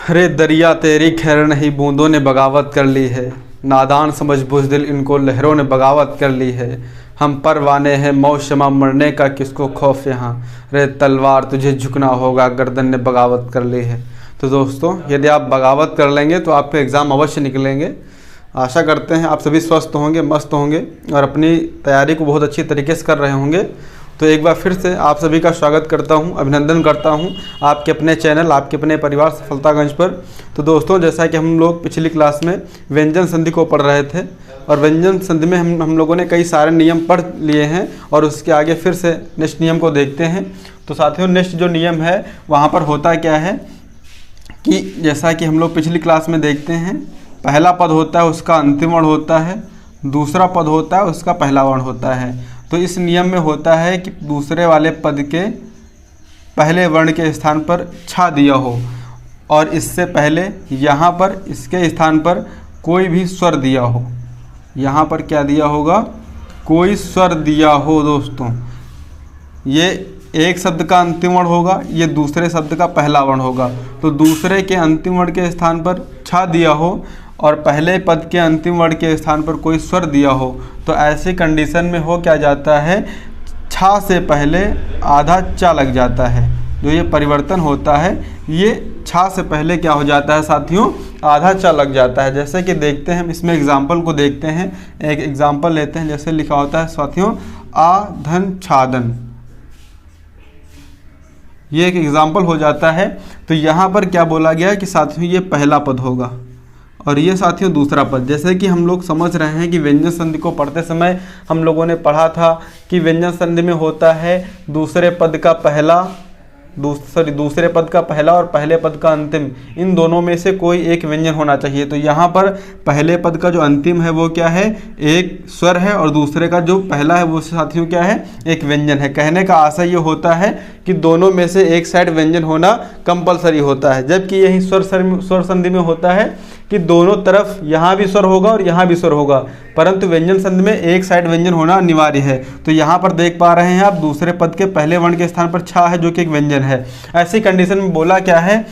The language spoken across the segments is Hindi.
अरे दरिया तेरी खैर नहीं, बूंदों ने बगावत कर ली है। नादान समझ बुज़दिल, इनको लहरों ने बगावत कर ली है। हम परवाने हैं मौशमा, मरने का किसको खौफ यहाँ। रे तलवार तुझे झुकना होगा, गर्दन ने बगावत कर ली है। तो दोस्तों, यदि आप बगावत कर लेंगे तो आपके एग्ज़ाम अवश्य निकलेंगे। आशा करते हैं आप सभी स्वस्थ होंगे, मस्त होंगे और अपनी तैयारी को बहुत अच्छी तरीके से कर रहे होंगे। तो एक बार फिर से आप सभी का स्वागत करता हूं, अभिनंदन करता हूं आपके अपने चैनल, आपके अपने परिवार सफलतागंज पर। तो दोस्तों, जैसा कि हम लोग पिछली क्लास में व्यंजन संधि को पढ़ रहे थे और व्यंजन संधि में हम लोगों ने कई सारे नियम पढ़ लिए हैं और उसके आगे फिर से नेक्स्ट नियम को देखते हैं। तो साथियों, नेक्स्ट जो नियम है वहाँ पर होता क्या है कि जैसा कि हम लोग पिछली क्लास में देखते हैं, पहला पद होता है उसका अंतिम वर्ण होता है, दूसरा पद होता है उसका पहला वर्ण होता है। तो इस नियम में होता है कि दूसरे वाले पद के पहले वर्ण के स्थान पर छा दिया हो और इससे पहले यहाँ पर इसके स्थान पर कोई भी स्वर दिया हो। यहाँ पर क्या दिया होगा? कोई स्वर दिया हो। दोस्तों, ये एक शब्द का अंतिम वर्ण होगा, ये दूसरे शब्द का पहला वर्ण होगा। तो दूसरे के अंतिम वर्ण के स्थान पर छा दिया हो और पहले पद के अंतिम वर्ण के स्थान पर कोई स्वर दिया हो, तो ऐसी कंडीशन में हो क्या जाता है, छा से पहले आधा चा लग जाता है। जो ये परिवर्तन होता है, ये छा से पहले क्या हो जाता है साथियों, आधा चा लग जाता है। जैसे कि देखते हैं, हम इसमें एग्जाम्पल को देखते हैं। एक एग्जाम्पल लेते हैं, जैसे लिखा होता है साथियों, आधन छादन। ये एक एग्जाम्पल हो जाता है। तो यहाँ पर क्या बोला गया है कि साथियों ये पहला पद होगा और ये साथियों दूसरा पद। जैसे कि हम लोग समझ रहे हैं कि व्यंजन संधि को पढ़ते समय हम लोगों ने पढ़ा था कि व्यंजन संधि में होता है दूसरे पद का पहला और पहले पद का अंतिम, इन दोनों में से कोई एक व्यंजन होना चाहिए। तो यहाँ पर पहले पद का जो अंतिम है वो क्या है, एक स्वर है और दूसरे का जो पहला है वो साथियों क्या है, एक व्यंजन है। कहने का आशय ये होता है कि दोनों में से एक साइड व्यंजन होना कंपलसरी होता है, जबकि यही स्वर संधि में होता है कि दोनों तरफ यहाँ भी स्वर होगा और यहाँ भी स्वर होगा, परंतु व्यंजन संधि में एक साइड व्यंजन होना अनिवार्य है। तो यहाँ पर देख पा रहे हैं आप, दूसरे पद के पहले वर्ण के स्थान पर छा है जो कि एक व्यंजन है। ऐसी कंडीशन में बोला क्या है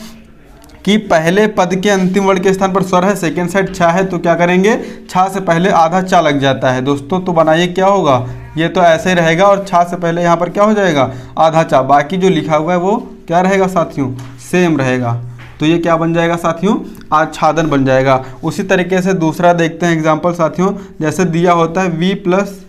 कि पहले पद के अंतिम वर्ण के स्थान पर स्वर है, सेकेंड साइड छा है, तो क्या करेंगे, छा से पहले आधा चा लग जाता है। दोस्तों, तो बनाइए क्या होगा, ये तो ऐसे ही रहेगा और छा से पहले यहाँ पर क्या हो जाएगा, आधा चा। बाकी जो लिखा हुआ है वो क्या रहेगा साथियों, सेम रहेगा। तो ये क्या बन जाएगा साथियों, आच्छादन बन जाएगा। उसी तरीके से दूसरा देखते हैं एग्जाम्पल साथियों, जैसे दिया होता है वी प्लस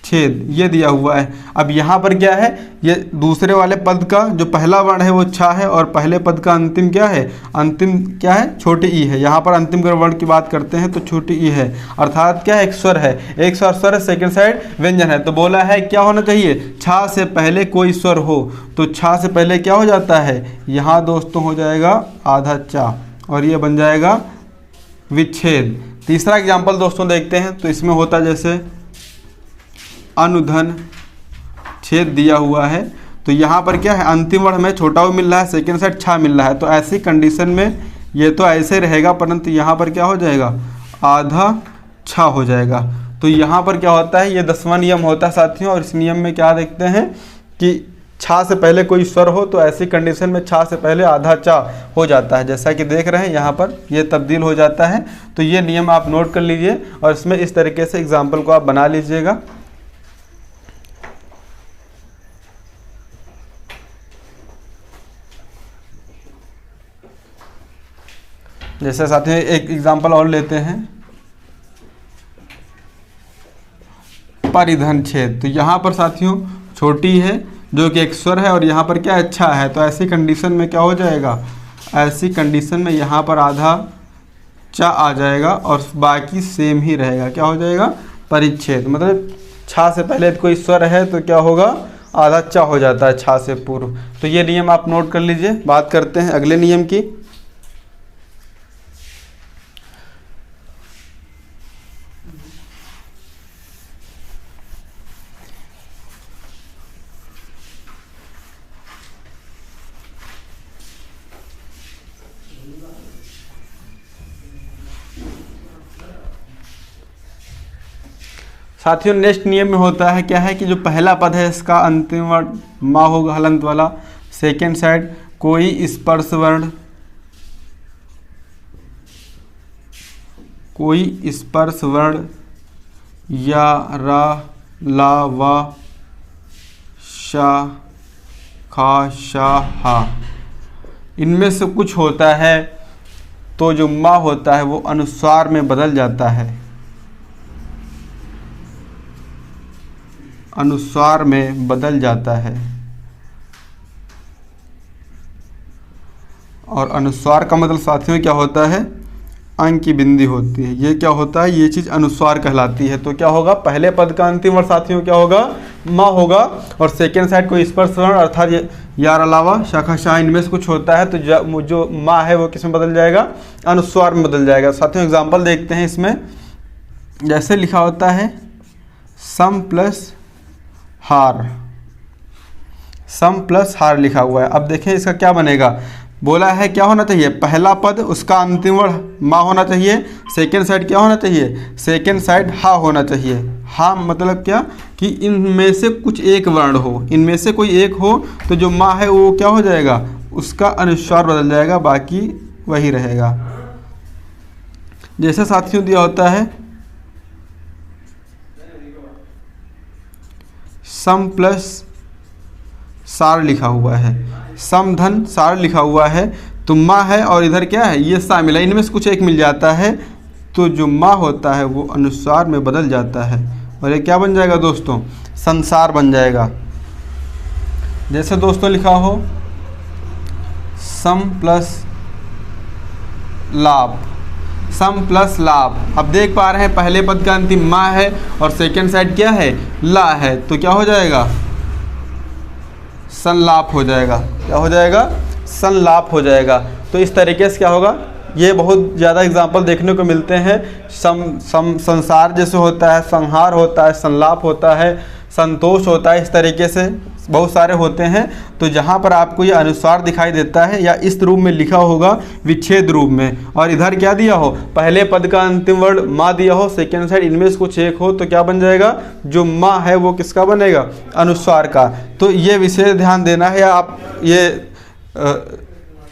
छेद, ये दिया हुआ है। अब यहाँ पर क्या है, ये दूसरे वाले पद का जो पहला वर्ण है वो छा है और पहले पद का अंतिम क्या है, अंतिम क्या है, छोटी ई है। यहाँ पर अंतिम वर्ण की बात करते हैं तो छोटी ई है, अर्थात क्या है, एक स्वर है, एक स्वर है, सेकंड साइड व्यंजन है। तो बोला है क्या होना चाहिए, छा से पहले कोई स्वर हो। तो छा से पहले क्या हो जाता है, यहाँ दोस्तों हो जाएगा आधा चा और ये बन जाएगा विच्छेद। तीसरा एग्जाम्पल दोस्तों देखते हैं, तो इसमें होता है जैसे अनुधन छेद दिया हुआ है। तो यहाँ पर क्या है, अंतिम वर्ण में छोटा वो मिल रहा है, सेकेंड साइड छा मिल रहा है। तो ऐसी कंडीशन में ये तो ऐसे रहेगा, परंतु यहाँ पर क्या हो जाएगा, आधा छा हो जाएगा। तो यहाँ पर क्या होता है, ये 10वां नियम होता है साथियों। और इस नियम में क्या देखते हैं कि छा से पहले कोई स्वर हो, तो ऐसी कंडीशन में छा से पहले आधा चा हो जाता है। जैसा कि देख रहे हैं यहाँ पर ये तब्दील हो जाता है। तो ये नियम आप नोट कर लीजिए और इसमें इस तरीके से एग्जाम्पल को आप बना लीजिएगा। जैसे साथियों एक एग्जाम्पल और लेते हैं, परिधन छेद। तो यहाँ पर साथियों छोटी है जो कि एक स्वर है और यहाँ पर क्या अच्छा है। तो ऐसी कंडीशन में क्या हो जाएगा, ऐसी कंडीशन में यहाँ पर आधा चा आ जाएगा और बाकी सेम ही रहेगा। क्या हो जाएगा, परिच्छेद। मतलब छा से पहले कोई स्वर है तो क्या होगा, आधा चा हो जाता है छा से पूर्व। तो ये नियम आप नोट कर लीजिए। बात करते हैं अगले नियम की। साथियों नेक्स्ट नियम में होता है क्या है कि जो पहला पद है इसका अंतिम वर्ण माँ होगा हलंत वाला, सेकेंड साइड कोई स्पर्श वर्ण, कोई स्पर्श वर्ण या रा ला वा शा खा शा हा, इनमें से कुछ होता है तो जो मा होता है वो अनुस्वार में बदल जाता है, अनुस्वार में बदल जाता है। और अनुस्वार का मतलब साथियों क्या होता है, अंक की बिंदी होती है। ये क्या होता है, ये चीज़ अनुस्वार कहलाती है। तो क्या होगा, पहले पद का अंतिम वर्ण साथियों क्या होगा, मा होगा, और सेकेंड साइड कोई स्पर्श वर्ण अर्थात यार अलावा शाखा शाह इनमें से कुछ होता है तो जो मा है वो किस में बदल जाएगा, अनुस्वार में बदल जाएगा। साथियों एग्जाम्पल देखते हैं इसमें, जैसे लिखा होता है सम प्लस हार, सम प्लस हार लिखा हुआ है। अब देखें इसका क्या बनेगा, बोला है क्या होना चाहिए, पहला पद उसका अंतिम वर्ण मा होना चाहिए, सेकेंड साइड क्या होना चाहिए, सेकेंड साइड हा होना चाहिए। हा मतलब क्या कि इनमें से कुछ एक वर्ण हो, इनमें से कोई एक हो तो जो मा है वो क्या हो जाएगा, उसका अनुस्वार बदल जाएगा, बाकी वही रहेगा। जैसे साथियों दिया होता है सम प्लस सार लिखा हुआ है, सम धन सार लिखा हुआ है, तो मा है और इधर क्या है, ये सा मिला, इनमें से कुछ एक मिल जाता है तो जो मा होता है वो अनुस्वार में बदल जाता है और ये क्या बन जाएगा दोस्तों, संसार बन जाएगा। जैसे दोस्तों लिखा हो सम प्लस लाभ, सम प्लस लाभ। अब देख पा रहे हैं पहले पद का अंतिम मा है और सेकेंड साइड क्या है, ला है, तो क्या हो जाएगा, संलाप हो जाएगा। क्या हो जाएगा, संलाप हो जाएगा। तो इस तरीके से क्या होगा, ये बहुत ज़्यादा एग्जाम्पल देखने को मिलते हैं। संसार जैसे होता है, संहार होता है, संलाप होता है, संतोष होता है, इस तरीके से बहुत सारे होते हैं। तो जहाँ पर आपको ये अनुस्वार दिखाई देता है या इस रूप में लिखा होगा विच्छेद रूप में, और इधर क्या दिया हो, पहले पद का अंतिम वर्ण मा दिया हो, सेकेंड साइड इनमें से कुछ एक हो, तो क्या बन जाएगा, जो मा है वो किसका बनेगा, अनुस्वार का। तो ये विशेष ध्यान देना है। आप ये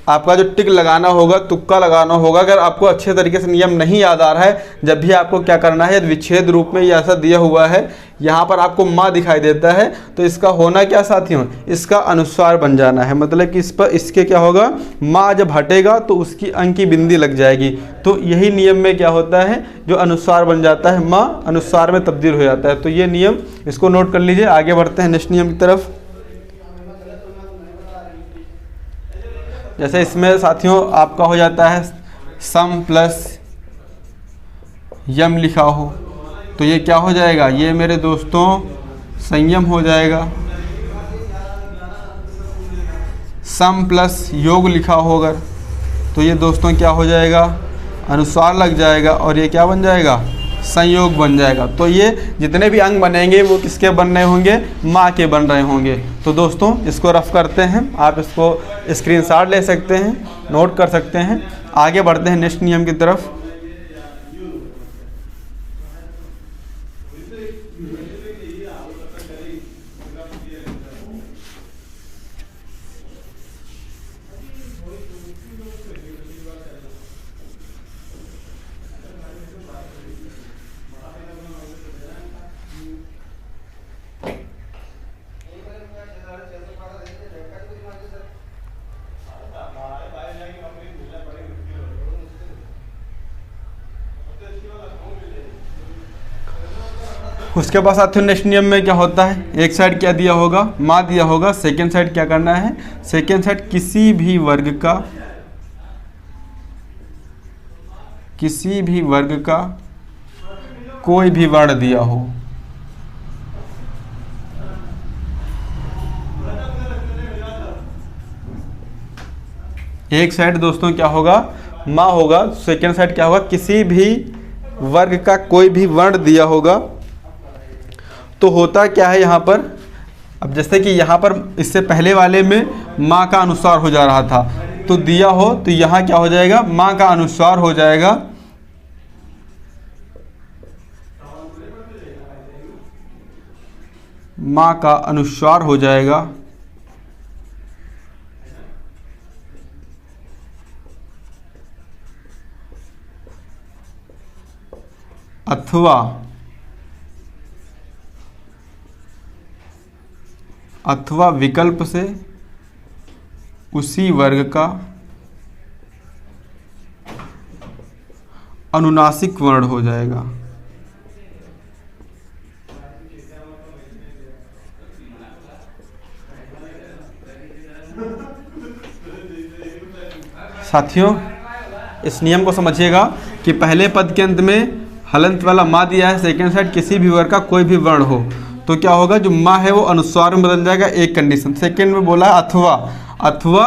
आपका जो टिक लगाना होगा, तुक्का लगाना होगा। अगर आपको अच्छे तरीके से नियम नहीं याद आ रहा है, जब भी आपको क्या करना है, विच्छेद रूप में ये ऐसा दिया हुआ है, यहाँ पर आपको माँ दिखाई देता है, तो इसका होना क्या साथियों, इसका अनुस्वार बन जाना है। मतलब कि इस पर इसके क्या होगा, माँ जब हटेगा तो उसकी अंक की बिंदी लग जाएगी। तो यही नियम में क्या होता है, जो अनुस्वार बन जाता है, माँ अनुस्वार में तब्दील हो जाता है। तो ये नियम इसको नोट कर लीजिए। आगे बढ़ते हैं नेक्स्ट नियम की तरफ। जैसे इसमें साथियों आपका हो जाता है सम प्लस यम लिखा हो, तो ये क्या हो जाएगा, ये मेरे दोस्तों संयम हो जाएगा। सम प्लस योग लिखा हो अगर, तो ये दोस्तों क्या हो जाएगा, अनुस्वार लग जाएगा और ये क्या बन जाएगा, संयोग बन जाएगा। तो ये जितने भी अंग बनेंगे वो किसके बन रहे होंगे, माँ के बन रहे होंगे। तो दोस्तों इसको रफ करते हैं, आप इसको स्क्रीनशॉट ले सकते हैं, नोट कर सकते हैं। आगे बढ़ते हैं नेक्स्ट नियम की तरफ। उसके बाद साथियों नेक्स्ट नियम में क्या होता है, एक साइड क्या दिया होगा, माँ दिया होगा, सेकेंड साइड क्या करना है, सेकेंड साइड किसी भी वर्ग का कोई भी वर्ण दिया हो, एक साइड दोस्तों क्या होगा, माँ होगा, सेकेंड साइड क्या होगा, किसी भी वर्ग का कोई भी वर्ण दिया होगा। तो होता क्या है यहाँ पर, अब जैसे कि यहाँ पर इससे पहले वाले में माँ का अनुस्वार हो जा रहा था, तो दिया हो तो यहाँ क्या हो जाएगा, माँ का अनुस्वार हो जाएगा। माँ का अनुस्वार हो जाएगा अथवा विकल्प से उसी वर्ग का अनुनासिक वर्ण हो जाएगा। साथियों, इस नियम को समझिएगा कि पहले पद के अंत में हलंत वाला माँ दिया है, सेकेंड साइड किसी भी वर्ग का कोई भी वर्ण हो तो क्या होगा, जो माँ है वो अनुस्वार में बदल जाएगा, एक कंडीशन। सेकेंड में बोला अथवा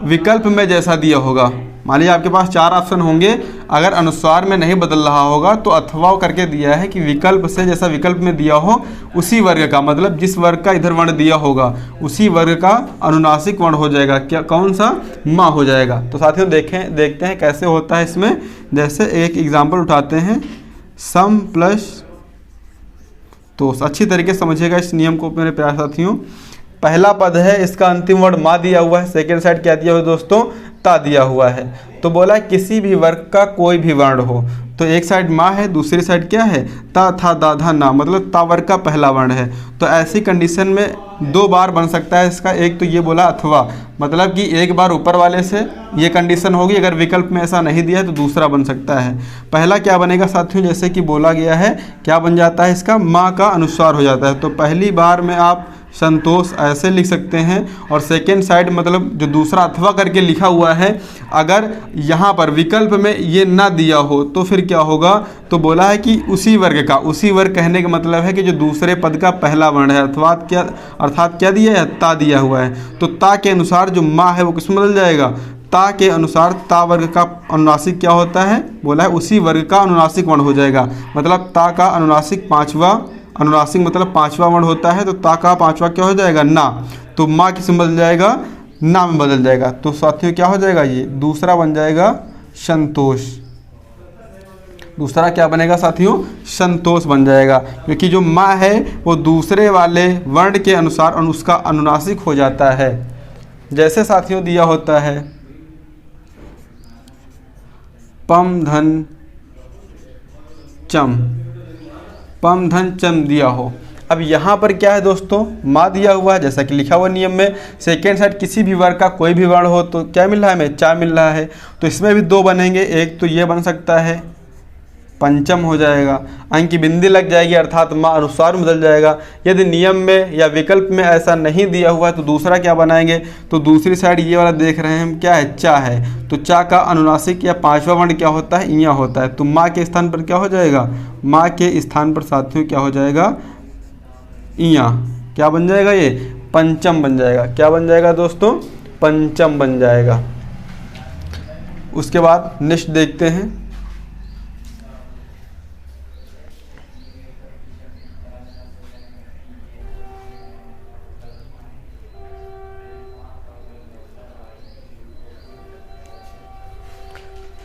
विकल्प में जैसा दिया होगा। मान लीजिए आपके पास 4 ऑप्शन होंगे, अगर अनुस्वार में नहीं बदल रहा होगा तो अथवा करके दिया है कि विकल्प से जैसा विकल्प में दिया हो उसी वर्ग का, मतलब जिस वर्ग का इधर वर्ण दिया होगा उसी वर्ग का अनुनासिक वर्ण हो जाएगा। क्या, कौन सा, माँ हो जाएगा। तो साथियों देखते हैं कैसे होता है इसमें। जैसे एक एग्जाम्पल उठाते हैं, सम प्लस तो अच्छी तरीके से समझिएगा इस नियम को मेरे प्यारे साथियों। पहला पद है, इसका अंतिम वर्ण माँ दिया हुआ है, सेकेंड साइड क्या दिया हुआ है दोस्तों, ता दिया हुआ है। तो बोला किसी भी वर्ग का कोई भी वर्ण हो, तो एक साइड माँ है, दूसरी साइड क्या है, ता था दा धा ना, मतलब ता वर्ग का पहला वर्ण है। तो ऐसी कंडीशन में 2 बार बन सकता है इसका। एक तो ये बोला अथवा, मतलब कि एक बार ऊपर वाले से ये कंडीशन होगी, अगर विकल्प में ऐसा नहीं दिया है तो दूसरा बन सकता है। पहला क्या बनेगा साथियों, जैसे कि बोला गया है, क्या बन जाता है इसका, माँ का अनुस्वार हो जाता है। तो पहली बार में आप संतोष ऐसे लिख सकते हैं, और सेकेंड साइड मतलब जो दूसरा अथवा करके लिखा हुआ है, अगर यहाँ पर विकल्प में ये ना दिया हो तो फिर क्या होगा, तो बोला है कि उसी वर्ग का, उसी वर्ग कहने का मतलब है कि जो दूसरे पद का पहला वर्ण है, अर्थात क्या दिया है, ता दिया हुआ है। तो ता के अनुसार जो माँ है वो किसमें बदल जाएगा, ता के अनुसार ता वर्ग का अनुनासिक क्या होता है, बोला है उसी वर्ग का अनुनासिक वर्ण हो जाएगा। मतलब ता का अनुनासिक अनुनासिक मतलब 5वां वर्ण होता है, तो ता का 5वां क्या हो जाएगा, ना। तो माँ किसमें बदल जाएगा, ना में बदल जाएगा। तो साथियों क्या हो जाएगा, ये दूसरा बन जाएगा संतोष। दूसरा क्या बनेगा साथियों, संतोष बन जाएगा, क्योंकि जो माँ है वो दूसरे वाले वर्ण के अनुसार उसका अनुनासिक हो जाता है। जैसे साथियों दिया होता है पम धन चम दिया हो। अब यहाँ पर क्या है दोस्तों, माँ दिया हुआ है, जैसा कि लिखा हुआ नियम में। सेकेंड साइड किसी भी वर्ग का कोई भी वर्ण हो तो क्या मिल रहा है हमें, चा मिल रहा है। तो इसमें भी 2 बनेंगे, एक तो ये बन सकता है पंचम हो जाएगा, अंक की बिंदी लग जाएगी, अर्थात माँ अनुस्वार में बदल जाएगा। यदि नियम में या विकल्प में ऐसा नहीं दिया हुआ है तो दूसरा क्या बनाएंगे, तो दूसरी साइड ये वाला देख रहे हैं हम, क्या है, चा है। तो चा का अनुनासिक या 5वां वर्ण क्या होता है, इया होता है। तो माँ के स्थान पर क्या हो जाएगा, माँ के स्थान पर साथियों क्या हो जाएगा, इया। क्या बन जाएगा, ये पंचम बन जाएगा। क्या बन जाएगा दोस्तों, पंचम बन जाएगा। उसके बाद नेक्स्ट देखते हैं,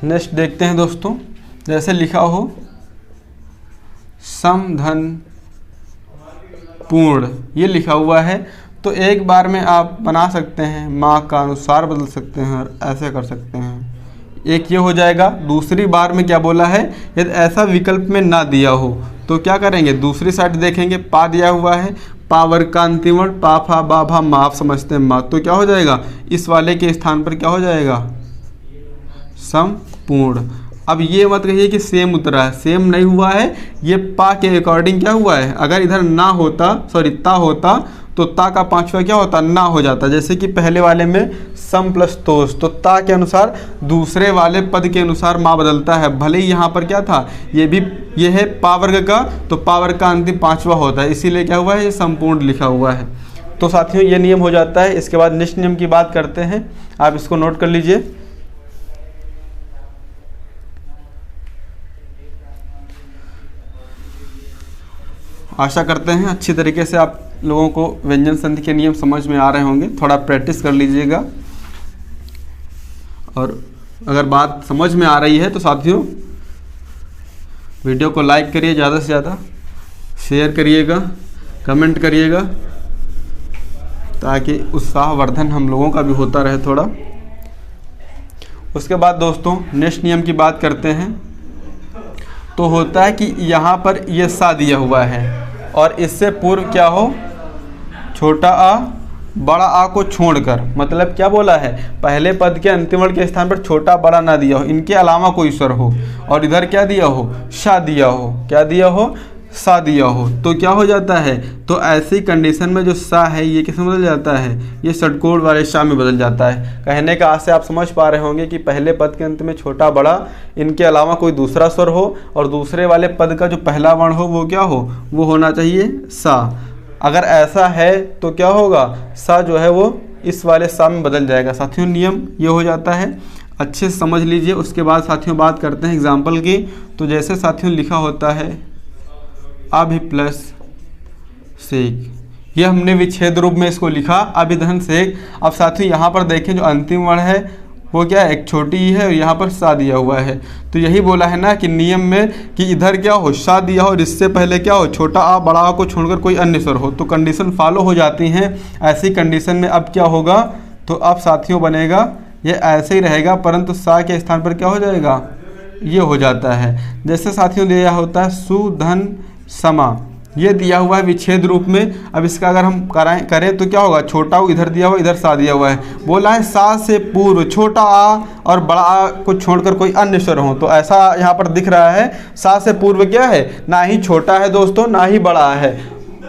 नेक्स्ट देखते हैं दोस्तों, जैसे लिखा हो सम धन पूर्ण, ये लिखा हुआ है। तो एक बार में आप बना सकते हैं, माँ का अनुसार बदल सकते हैं और ऐसे कर सकते हैं, एक ये हो जाएगा। दूसरी बार में क्या बोला है, यदि ऐसा विकल्प में ना दिया हो तो क्या करेंगे, दूसरी साइड देखेंगे, पा दिया हुआ है, पा वर्ग का अंतिम वर्ण, पा फा बा भा मा, आप समझते हैं माँ। तो क्या हो जाएगा, इस वाले के स्थान पर क्या हो जाएगा, संपूर्ण। अब ये मत कहिए कि सेम उतरा है, सेम नहीं हुआ है, ये पा के अकॉर्डिंग क्या हुआ है। अगर इधर ना होता, सॉरी ता होता, तो ता का 5वां क्या होता, ना हो जाता। जैसे कि पहले वाले में सम प्लस तोष, तो ता के अनुसार दूसरे वाले पद के अनुसार माँ बदलता है। भले ही यहाँ पर क्या था, ये है पा वर्ग का, तो पा वर्ग का अंतिम 5वां होता है, इसीलिए क्या हुआ है, ये संपूर्ण लिखा हुआ है। तो साथियों ये नियम हो जाता है। इसके बाद नेक्स्ट नियम की बात करते हैं, आप इसको नोट कर लीजिए। आशा करते हैं अच्छी तरीके से आप लोगों को व्यंजन संधि के नियम समझ में आ रहे होंगे। थोड़ा प्रैक्टिस कर लीजिएगा, और अगर बात समझ में आ रही है तो साथियों वीडियो को लाइक करिए, ज़्यादा से ज़्यादा शेयर करिएगा, कमेंट करिएगा, ताकि उत्साहवर्धन हम लोगों का भी होता रहे थोड़ा। उसके बाद दोस्तों नेक्स्ट नियम की बात करते हैं। तो होता है कि यहाँ पर ये सा दिया हुआ है और इससे पूर्व क्या हो, छोटा आ बड़ा आ को छोड़कर, मतलब क्या बोला है, पहले पद के अंतिम वर्ण के स्थान पर छोटा बड़ा ना दिया हो, इनके अलावा कोई स्वर हो, और इधर क्या दिया हो, सा दिया हो, क्या दिया हो, सा दिया हो, तो क्या हो जाता है, तो ऐसी कंडीशन में जो सा है ये किस में बदल जाता है, ये षटकोण वाले सा में बदल जाता है। कहने का आशय आप समझ पा रहे होंगे कि पहले पद के अंत में छोटा बड़ा, इनके अलावा कोई दूसरा स्वर हो, और दूसरे वाले पद का जो पहला वर्ण हो वो क्या हो, वो होना चाहिए सा। अगर ऐसा है तो क्या होगा, सा जो है वो इस वाले सा में बदल जाएगा। साथियों नियम ये हो जाता है, अच्छे से समझ लीजिए। उसके बाद साथियों बात करते हैं एग्जाम्पल की। तो जैसे साथियों लिखा होता है अभि प्लस सेक, ये हमने विच्छेद रूप में इसको लिखा अभिधन सेक। अब साथियों यहाँ पर देखें जो अंतिम वर्ण है वो क्या है, एक छोटी ही है और यहाँ पर सा दिया हुआ है। तो यही बोला है ना कि नियम में कि इधर क्या हो, सा दिया हो और इससे पहले क्या हो, छोटा आ बड़ा आ को छोड़कर कोई अन्य स्वर हो, तो कंडीशन फॉलो हो जाती हैं। ऐसी कंडीशन में अब क्या होगा, तो अब साथियों बनेगा ये ऐसे ही रहेगा, परंतु सा के स्थान पर क्या हो जाएगा, ये हो जाता है। जैसे साथियों दिया होता है सुधन समा, ये दिया हुआ है विच्छेद रूप में। अब इसका अगर हम करें तो क्या होगा, छोटा ऊ इधर दिया हुआ, इधर सा दिया हुआ है। बोला है सा से पूर्व छोटा आ और बड़ा आ को छोड़कर कोई अन्य स्वर हो, तो ऐसा यहाँ पर दिख रहा है। सा से पूर्व क्या है, ना ही छोटा है दोस्तों ना ही बड़ा है,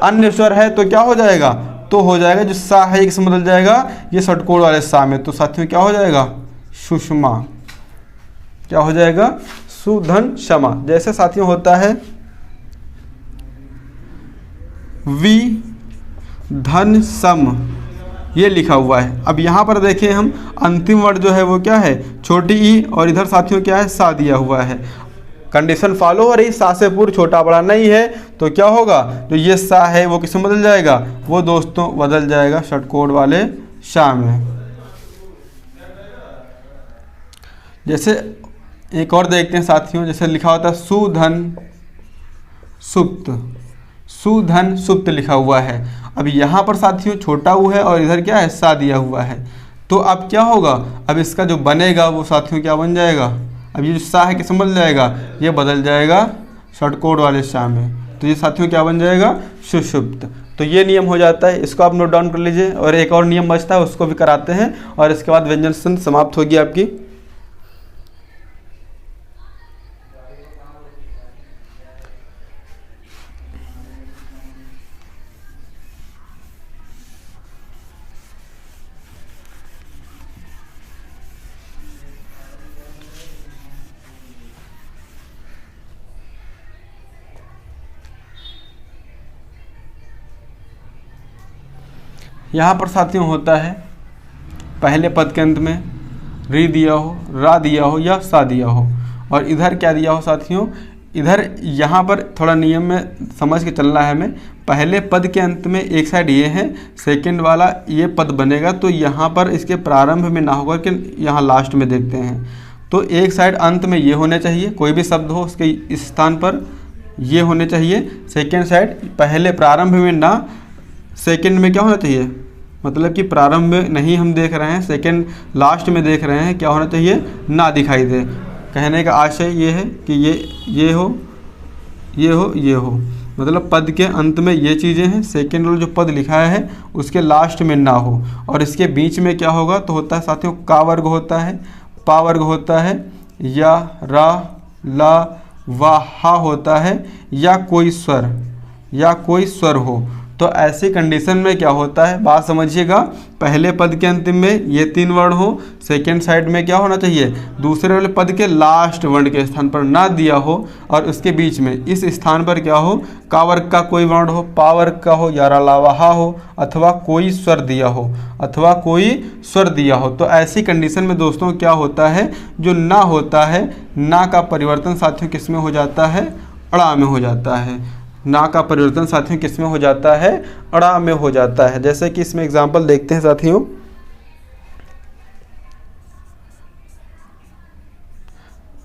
अन्य स्वर है, तो क्या हो जाएगा, तो हो जाएगा जो सा है एक बदल जाएगा ये षटकोण वाले सा में। तो साथियों क्या हो जाएगा, सुषमा, क्या हो जाएगा, सुधन क्षमा। जैसे साथियों होता है वि धन सम, ये लिखा हुआ है। अब यहाँ पर देखें हम अंतिम वर्ड जो है वो क्या है, छोटी ई, और इधर साथियों क्या है, सा दिया हुआ है। कंडीशन फॉलो हो रही, सा से पूर्व छोटा बड़ा नहीं है, तो क्या होगा, जो ये सा है वो किसमें बदल जाएगा, वो दोस्तों बदल जाएगा षटकोण वाले सा में। जैसे एक और देखते हैं साथियों, जैसे लिखा होता है सुधन सुप्त, सुधन सुप्त लिखा हुआ है। अब यहाँ पर साथियों छोटा ऊ है और इधर क्या है, सा दिया हुआ है। तो अब क्या होगा, अब इसका जो बनेगा वो साथियों क्या बन जाएगा, अब ये जो सा है किसमें बदल जाएगा, ये बदल जाएगा षटकोण वाले सा में। तो ये साथियों क्या बन जाएगा, सुषुप्त। तो ये नियम हो जाता है, इसको आप नोट डाउन कर लीजिए। और एक और नियम बचता है उसको भी कराते हैं, और इसके बाद व्यंजन संधि समाप्त होगी आपकी। यहाँ पर साथियों होता है पहले पद के अंत में री दिया हो, रा दिया हो या सा दिया हो, और इधर क्या दिया हो साथियों, इधर यहाँ पर थोड़ा नियम में समझ के चलना है हमें। पहले पद के अंत में एक साइड ये है, सेकंड वाला ये पद बनेगा, तो यहाँ पर इसके प्रारंभ में ना होकर के यहाँ लास्ट में देखते हैं। तो एक साइड अंत में ये होने चाहिए, कोई भी शब्द हो उसके इस स्थान पर ये होने चाहिए। सेकेंड साइड पहले प्रारंभ में ना, सेकेंड में क्या होना चाहिए, मतलब कि प्रारंभ में नहीं हम देख रहे हैं, सेकंड लास्ट में देख रहे हैं, क्या होना चाहिए, ना दिखाई दे। कहने का आशय ये है कि ये हो, ये हो, ये हो, मतलब पद के अंत में ये चीज़ें हैं, सेकंड वाला जो पद लिखा है उसके लास्ट में ना हो, और इसके बीच में क्या होगा, तो होता है साथियों का वर्ग होता है, पा वर्ग होता है, या रा ला वा हा होता है, या कोई स्वर हो। तो ऐसी कंडीशन में क्या होता है, बात समझिएगा, पहले पद के अंतिम में ये तीन वर्ण हो, सेकंड साइड में क्या होना चाहिए, दूसरे वाले पद के लास्ट वर्ण के स्थान पर ना दिया हो, और उसके बीच में इस स्थान पर क्या हो, का वर्ग का कोई वर्ण हो, पा वर्ग का हो, या लावाहा हो, अथवा कोई स्वर दिया हो, तो ऐसी कंडीशन में दोस्तों क्या होता है, जो ना होता है, ना का परिवर्तन साथियों किस में हो जाता है, अड़ा में हो जाता है। ना का परिवर्तन साथियों किस में हो जाता है, अड़ा में हो जाता है। जैसे कि इसमें एग्जाम्पल देखते हैं साथियों,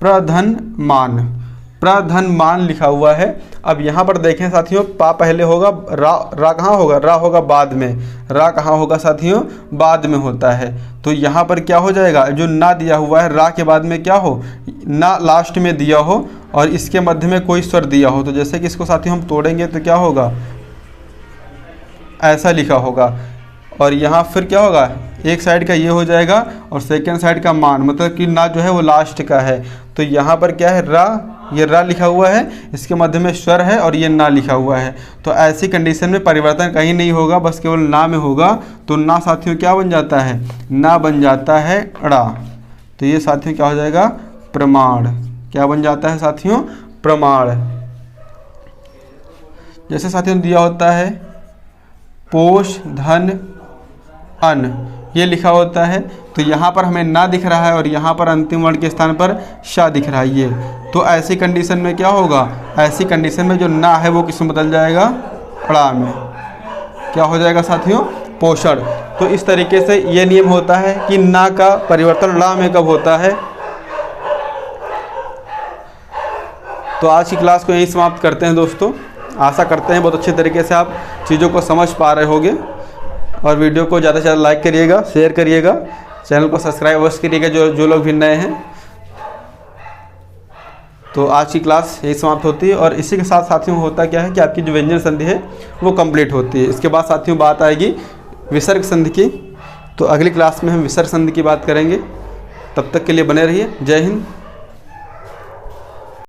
प्रधन मान, प्रधन मान लिखा हुआ है। अब यहाँ पर देखें साथियों, पा पहले होगा, रा कहाँ होगा, रा होगा बाद में, रा कहाँ होगा साथियों, बाद में होता है। तो यहाँ पर क्या हो जाएगा, जो ना दिया हुआ है, रा के बाद में क्या हो, ना लास्ट में दिया हो और इसके मध्य में कोई स्वर दिया हो। तो जैसे कि इसको साथियों हम तोड़ेंगे तो क्या होगा, ऐसा लिखा होगा। और यहाँ फिर क्या होगा, एक साइड का ये हो जाएगा और सेकंड साइड का मान, मतलब कि ना जो है वो लास्ट का है। तो यहाँ पर क्या है, रा, ये रा लिखा हुआ है, इसके मध्य में स्वर है और ये ना लिखा हुआ है। तो ऐसी कंडीशन में परिवर्तन कहीं नहीं होगा, बस केवल ना में होगा। तो ना साथियों क्या बन जाता है, ना बन जाता है अड़ा। तो ये साथियों क्या हो जाएगा, प्रमाण। क्या बन जाता है साथियों, प्रमाण। जैसे साथियों दिया होता है पोष धन अन, ये लिखा होता है। तो यहाँ पर हमें ना दिख रहा है और यहाँ पर अंतिम वर्ण के स्थान पर शा दिख रहा है ये। तो ऐसी कंडीशन में क्या होगा, ऐसी कंडीशन में जो ना है वो किस में बदल जाएगा, अड़ा में। क्या हो जाएगा साथियों, पोषण। तो इस तरीके से ये नियम होता है कि ना का परिवर्तन ड़ा में कब होता है। तो आज की क्लास को यहीं समाप्त करते हैं दोस्तों। आशा करते हैं बहुत अच्छे तरीके से आप चीज़ों को समझ पा रहे होंगे। और वीडियो को ज़्यादा से ज़्यादा लाइक करिएगा, शेयर करिएगा, चैनल को सब्सक्राइब अवश्य करिएगा जो लोग भी नए हैं। तो आज की क्लास यही समाप्त होती है। और इसी के साथ साथियों होता क्या है कि आपकी जो व्यंजन संधि है वो कंप्लीट होती है। इसके बाद साथियों बात आएगी विसर्ग संधि की। तो अगली क्लास में हम विसर्ग संधि की बात करेंगे। तब तक के लिए बने रहिए। जय हिंद।